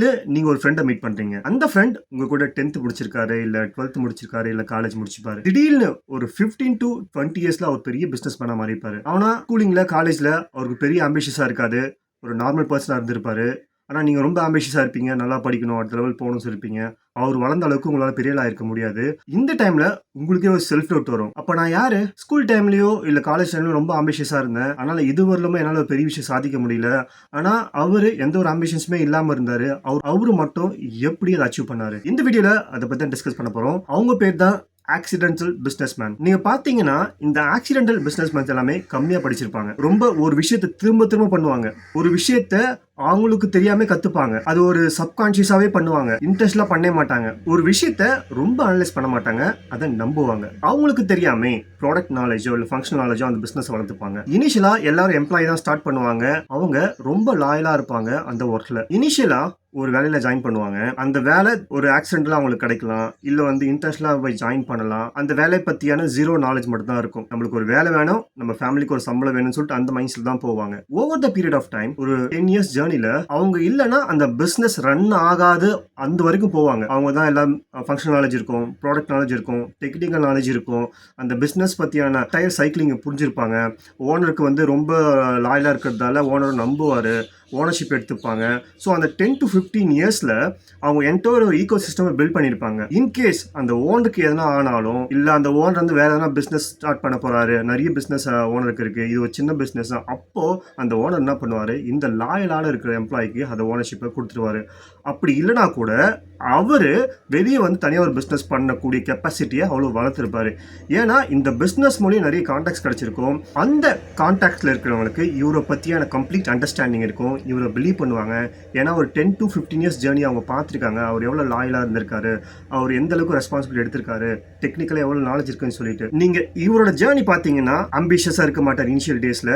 திடீர்னு நீங்க ஒரு ஃப்ரெண்டை மீட் பண்றீங்க. அந்த ஃப்ரெண்ட் உங்க கூட 10th முடிச்சிருக்காரு, இல்ல 12th முடிச்சிருக்காரு, இல்ல காலேஜ் முடிச்சிருப்பாரு. திடீர்னு ஒரு 15 to 20 இயர்ஸ்ல அவர் பெரிய பிசினஸ் மேனா மாறி இருப்பாரு. ஆனா ஸ்கூலிங்ல, காலேஜ்ல அவருக்கு பெரிய ஆம்பிஷியஸா இருக்காது. ஒரு நார்மல் பர்சனா இருந்திருப்பாரு. ஆனா நீங்க ரொம்ப ஆம்பிஷியஸா இருப்பீங்க. நல்லா படிக்கணும், அடுத்த லெவல் போகணும்னு சொல்லிருப்பீங்க. அவர் வளர்ந்த அளவுக்கு உங்களால பெரிய ஆளா இருக்க முடியாது. இந்த டைம்ல உங்களுக்கே ஒரு செல்ஃப் டவுட் வரும். அப்ப நான் யாரு? ஸ்கூல் டைம்லயோ இல்ல காலேஜ் டைம்லயோ ரொம்ப ஆம்பிஷியஸா இருந்தேன். அதனால இதுவரையிலுமே என்னால ஒரு பெரிய விஷயம் சாதிக்க முடியல. ஆனா அவரு எந்த ஒரு ஆம்பிஷன்ஸுமே இல்லாம இருந்தாரு. அவரு மட்டும் எப்படி அதை அச்சீவ் பண்ணாரு? இந்த வீடியோல அதை பத்தி தான் டிஸ்கஸ் பண்ண போறோம். அவங்க பேர் தான் ஆக்சிடென்டல் பிசினஸ்மேன். நீங்க பாத்தீங்கன்னா இந்த ஆக்சிடென்டல் பிசினஸ்மேன் எல்லாமே கம்மியா படிச்சிருப்பாங்க. ரொம்ப ஒரு விஷயத்தை திரும்ப திரும்ப பண்ணுவாங்க. ஒரு விஷயத்த அவங்களுக்கு தெரியாம கத்துப்பாங்க. அது ஒரு சப்கான்சியஸாவே பண்ணுவாங்க. இன்ட்ரெஸ்ட்லாம் பண்ணவே மாட்டாங்க. ஒரு விஷயத்த ரொம்ப அனலைஸ் பண்ண மாட்டாங்க. அதை நம்புவாங்க. அவங்களுக்கு தெரியாம ப்ராடக்ட் நாலேஜோ இல்ல ஃபங்க்ஷனல் நாலேஜோ அந்த பிசினஸ் வளர்த்துப்பாங்க. இனிஷியலா எல்லாரும் எம்ப்ளாயி தான் ஸ்டார்ட் பண்ணுவாங்க. அவங்க ரொம்ப லாயலா இருப்பாங்க அந்த ஒர்க்ல. இனிஷியலா ஒரு வேலையில ஜாயின் பண்ணுவாங்க. அந்த வேலை ஒரு ஆக்சிடென்ட்ல அவங்களுக்கு கிடைக்கலாம். இல்ல வந்து இன்ட்ரெஸ்ட்ல போய் ஜாயின் பண்ணலாம். அந்த வேலை பத்தியான ஜீரோ நாலேஜ் மட்டும் தான் இருக்கும். நம்மளுக்கு ஒரு வேலை வேணும், நம்ம ஃபேமிலிக்கு ஒரு சம்பளம் வேணும்னு சொல்லிட்டு அந்த மைண்ட் செட் தான் போவாங்க. Over the period of time ஒரு 10 இயர்ஸ் ஜேர்னில அவங்க இல்லைன்னா அந்த பிசினஸ் ரன் ஆகாது அந்த வரைக்கும் போவாங்க. அவங்க தான் எல்லாம் ஃபங்க்ஷனல் நாலேஜ் இருக்கும், ப்ராடக்ட் நாலேஜ் இருக்கும், டெக்னிக்கல் நாலேஜ் இருக்கும், அந்த பிசினஸ் பத்தியான டயர் சைக்கிளிங் புரிஞ்சிருப்பாங்க. ஓனருக்கு வந்து ரொம்ப லாயலா இருக்கிறதால ஓனர் நம்புவாரு, ஓனர்ஷிப் எடுத்துப்பாங்க. ஸோ அந்த 10 to 15 இயர்ஸில் அவங்க என்டையர் ஒரு ஈகோ சிஸ்டம் பில்ட் பண்ணியிருப்பாங்க. இன்கேஸ் அந்த ஓனருக்கு எதனா ஆனாலும், இல்லை அந்த ஓனர் வந்து வேற எதனா பிஸ்னஸ் ஸ்டார்ட் பண்ண போறாரு, நிறைய பிஸ்னஸ் ஓனருக்கு இருக்கு, இது ஒரு சின்ன பிஸ்னஸ், அப்போ அந்த ஓனர் என்ன பண்ணுவார், இந்த லாயலான இருக்கிற எம்ப்ளாய்க்கு அந்த ஓனர்ஷிப்பை கொடுத்துருவாரு. அப்படி இல்லைனா கூட அவர் வெளியே வந்து தனியாக ஒரு பிஸ்னஸ் பண்ணக்கூடிய கெப்பாசிட்டியை அவ்வளோ வளர்த்துருப்பாரு. ஏன்னா இந்த பிஸ்னஸ் மூலியம் நிறைய கான்டாக்ட்ஸ் கிடைச்சிருக்கும். அந்த கான்டாக்ட்ல இருக்கிறவங்களுக்கு இவரை பற்றியான கம்ப்ளீட் அண்டர்ஸ்டாண்டிங் இருக்கும். இவரை பிலீவ் பண்ணுவாங்க. ஏன்னா ஒரு 10 to 15 இயர்ஸ் ஜேர்னி அவங்க பார்த்துருக்காங்க. அவர் எவ்வளோ லாயலாக இருந்திருக்காரு, அவர் எந்த அளவுக்கு ரெஸ்பான்சிபிலிட்டி எடுத்திருக்காரு, டெக்னிக்கலாக எவ்வளோ நாலேஜ் இருக்குன்னு சொல்லிட்டு. நீங்க இவரோட ஜேர்னி பார்த்தீங்கன்னா அம்பிஷியஸாக இருக்க மாட்டார் இனிஷியல் டேஸ்ல.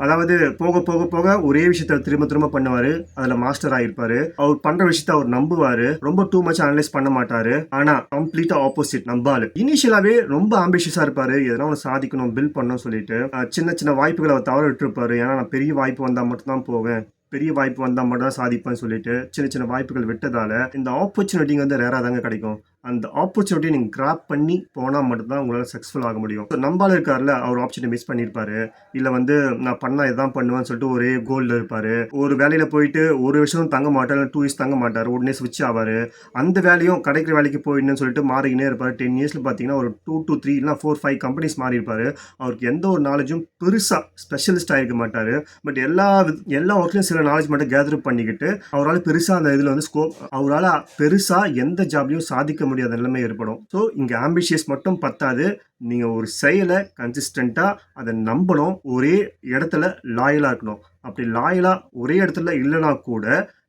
அதாவது போக போக போக ஒரே விஷயத்த திரும்ப திரும்ப பண்ணுவாரு. அதில் மாஸ்டர் ஆயிருப்பாரு. அவர் பண்ற விஷயத்த அவர் நம்புவாரு. ரொம்ப டூ மச் அனலைஸ் பண்ண மாட்டாரு. ஆனா கம்ப்ளீட்டா ஆப்போசிட் நம்பாலு. இனிஷியலாவே ரொம்ப ஆம்பிஷியஸா இருப்பாரு. எதனா ஒன்று சாதிக்கணும், பில்ட் பண்ணணும் சொல்லிட்டு சின்ன சின்ன வாய்ப்புகளை அவர் தவற விட்டுருப்பாரு. ஏன்னா நான் பெரிய வாய்ப்பு வந்தா மட்டும் தான் போவேன், பெரிய வாய்ப்பு வந்தா மட்டும் தான் சாதிப்பேன்னு சொல்லிட்டு சின்ன சின்ன வாய்ப்புகள் விட்டதால இந்த ஆப்பர்ச்சுனிட்டிங்க வந்து ரேரா தாங்க கிடைக்கும். அந்த ஆப்பர்ச்சுனிட்டி நீங்க கிராப் பண்ணி போனா மட்டும்தான் உங்களால சக்சஸ்ஃபுல் ஆக முடியும். நம்பால இருக்காருல, அவர் ஆப்பர்ச்சுனிட்டி மிஸ் பண்ணிருப்பாரு. இல்ல வந்து நான் பண்ணா இதான் பண்ணுவேன்னு சொல்லிட்டு ஒரே கோல்ல இருப்பாரு. ஒரு வேலையில போயிட்டு ஒரு வருஷம் தங்க மாட்டாரு, 2 இயர்ஸ் தங்க மாட்டாரு, உடனே ஸ்விட்ச் ஆவாரு. அந்த வேலையும் கிடைக்கிற வேலைக்கு போயிடணும்னு சொல்லிட்டு மாறிக்கினே இருப்பாரு. 10 இயர்ஸ்ல பாத்தீங்கன்னா ஒரு 2 to 3 இல்ல 4, 5 கம்பெனிஸ் மாறி இருப்பாரு. அவருக்கு எந்த ஒரு நாலேஜும் பெருசா ஸ்பெஷலிஸ்ட் ஆயிருக்க மாட்டாரு. பட் எல்லா ஒர்க்லயும் சில நாலேஜ் மட்டும் கேதர் பண்ணிக்கிட்டு அவரால் பெருசா அந்த இதுல வந்து அவரால் பெருசா எந்த ஜாப்லயும் சாதிக்க முடியாத நிலைமை ஏற்படும். ஸோ இங்க ஆம்பிஷியஸ் மட்டும் பத்தாது. நீங்க ஒரு செயலை கன்சிஸ்டண்டா அதை நம்பணும். ஒரே இடத்துல லாயலா இருக்கணும். அப்படி லாயலா ஒரே இடத்துல இல்லைனா கூட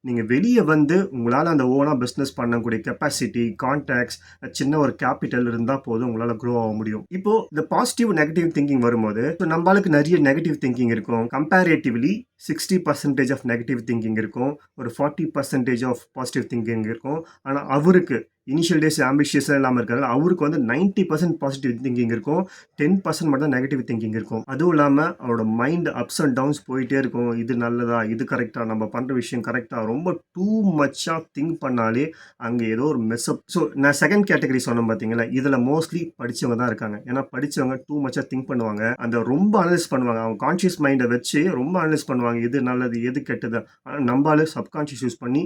நீங்க வெளியே வந்து உங்களால அந்த ஓனா பிசினஸ் பண்ணக்கூடிய கெப்பாசிட்டி, கான்டாக்ட்ஸ், சின்ன ஒரு கேபிட்டல் இருந்தா போதும் உங்களால க்ரோ ஆக முடியும். இப்போ இந்த பாசிட்டிவ் நெகட்டிவ் திங்கிங் வரும்போது நம்மளுக்கு நிறைய நெகட்டிவ் திங்கிங் இருக்கும். கம்பேரேட்டிவ்லி 60% ஆஃப் நெகட்டிவ் திங்கிங் இருக்கும், ஒரு 40% ஆஃப் பாசிட்டிவ் திங்கிங் இருக்கும். ஆனா அவருக்கு இனிஷியல் டேஸ் ஆம்பிஷியஸாக இல்லாமல் இருக்காரு. அவருக்கு வந்து 90% பாசிட்டிவ் திங்கிங் இருக்கும், 10% மட்டும் தான் நெகட்டிவ் திங்கிங் இருக்கும். அதுவும் இல்லாமல் அவரோட மைண்ட் அப்ஸ் அண்ட் டவுன்ஸ் போயிட்டே இருக்கும். இது நல்லதா, இது கரெக்டா, நம்ம பண்ணுற விஷயம் கரெக்டா, ரொம்ப டூ மச்சாக திங்க் பண்ணாலே அங்கே ஏதோ ஒரு மெஸ்அப். ஸோ நான் செகண்ட் கேட்டகரி சொன்னேன் பார்த்தீங்களா, இதில் மோஸ்ட்லி படித்தவங்க தான் இருக்காங்க. ஏன்னா படித்தவங்க டூ மச்சாக திங்க் பண்ணுவாங்க, அந்த ரொம்ப அனலைஸ் பண்ணுவாங்க. அவங்க கான்ஷியஸ் மைண்டை வச்சு ரொம்ப அனலைஸ் பண்ணுவாங்க, எது நல்லது எது கெட்டது. ஆனால் நம்மளால சப்கான்ஷியஸ் யூஸ் பண்ணி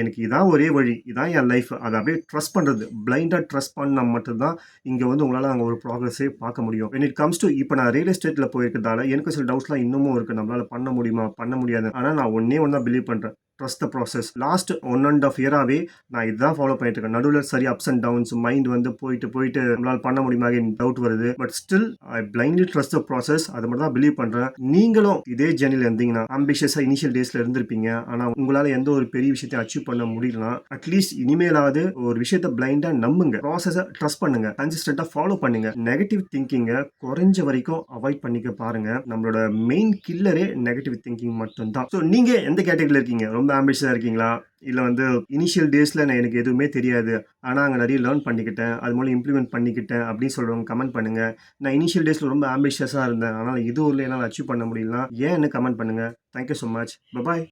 எனக்கு இதான் ஒரே வழி, இதான் என் லைஃப், அதை அப்படியே ட்ரஸ்ட் பண்ணுறது, பிளைண்டாக ட்ரஸ்ட் பண்ணால் மட்டும்தான் இங்கே வந்து உங்களால் அங்கே ஒரு ப்ராக்ரஸே பார்க்க முடியும். when it comes to இப்போ நான் ரியல் எஸ்டேட்டில் போயிருக்கிறதால எனக்கு சில டவுட்ஸ்லாம் இன்னமும் இருக்குது. நம்மளால் பண்ண முடியுமா, பண்ண முடியாது. ஆனால் நான் ஒன்றே ஒன்று தான் பிலீவ் பண்ணுறேன், ட்ரஸ்ட் த ப்ராசஸ். லாஸ்ட் 1.5 இயராகவே நான் இதுதான் ஃபாலோ பண்ணிட்டு இருக்கேன். நடுவில் சரி அப்ஸ் அண்ட் டவுன்ஸ், மைண்ட் வந்து போயிட்டு போயிட்டு நம்மளால் பண்ண முடியுமா டவுட் வருது. But still I blindly trust the process. அதை மட்டும் தான் பிலீவ் பண்ணுறேன். நீங்களும் இதே ஜேர்னியில் இருந்தீங்கன்னா, ஆம்பிஷியஸாக இனிஷியல் டேஸில் இருந்திருப்பீங்க, ஆனால் உங்களால் எந்த ஒரு பெரிய விஷயத்தையும் அச்சீவ் பண்ண முடியலனா அட்லீஸ்ட் இனிமேலாவது ஒரு விஷயத்தை பிளைண்டா நம்புங்க, ப்ராசஸை ட்ரஸ்ட் பண்ணுங்க, கன்சிஸ்டண்டா ஃபாலோ பண்ணுங்க. நெகட்டிவ் திங்கிங்கை குறைஞ்ச வரைக்கும் அவாய்ட் பண்ணிக்க பாருங்க. நம்மளோட மெயின் கில்லரே நெகட்டிவ் திங்கிங் மட்டும்தான். ஸோ நீங்க எந்த கேட்டகரியில் இருக்கீங்க? ரொம்ப ஆம்பிஷியஸா இருக்கீங்களா, இல்லை வந்து இனிஷியல் டேஸில் நான் எனக்கு எதுவுமே தெரியாது ஆனால் அங்கே நிறைய லேர்ன் பண்ணிக்கிட்டேன், அது மூலம் இம்ப்ளிமெண்ட் பண்ணிக்கிட்டேன் அப்படின்னு சொல்கிறவங்க கமெண்ட் பண்ணுங்கள். நான் இனிஷியல் டேஸில் ரொம்ப ஆம்பிஷியஸாக இருந்தேன் ஆனால் இது ஊரில் என்னால் அச்சீவ் பண்ண முடியலனா ஏன்னு கமெண்ட் பண்ணுங்கள். Thank you so much. பபாய்.